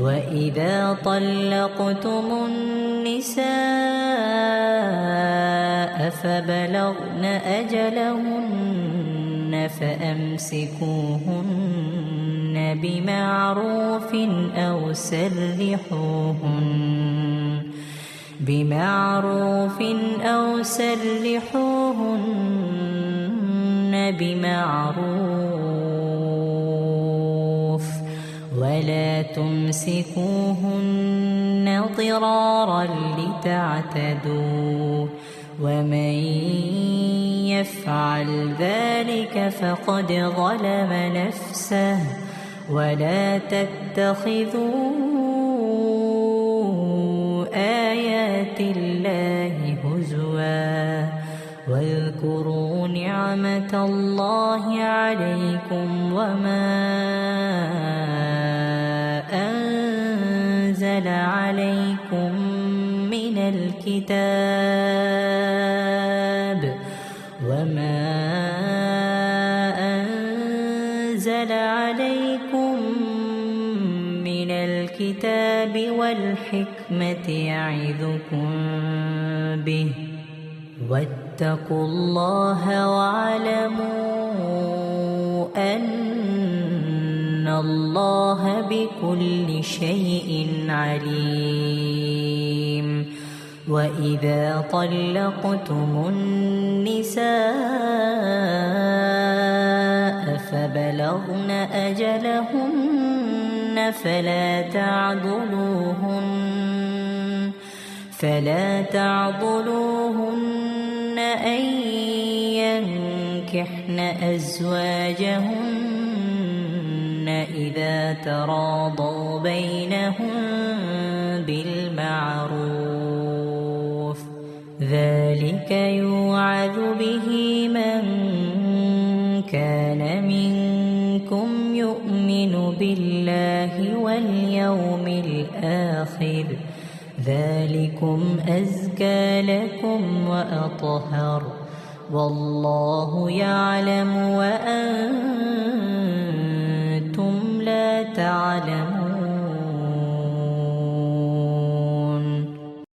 وإذا طلقتم النساء فبلغن أجلهن فأمسكوهن بمعروف أو سرحوهن بمعروف ولا تمسكوهن ضرارا لتعتدوا ومن يفعل ذلك فقد ظلم نفسه ولا تتخذوا آيات الله هزوا واذكروا نعمة الله عليكم وما أنزل عليكم من الكتاب والحكمة يعظكم به واتقوا الله واعلموا أن الله بكل شيء عليم وإذا طلقتم النساء فبلغن أجلهن فلا تعضلوهن أن ينكحن أزواجهن إذا تراضوا بينهم بالمعروف ذلك يوعظ به من كان منكم يؤمن بالله واليوم الآخر ذلكم أزكى لكم وأطهر والله يعلم وأنتم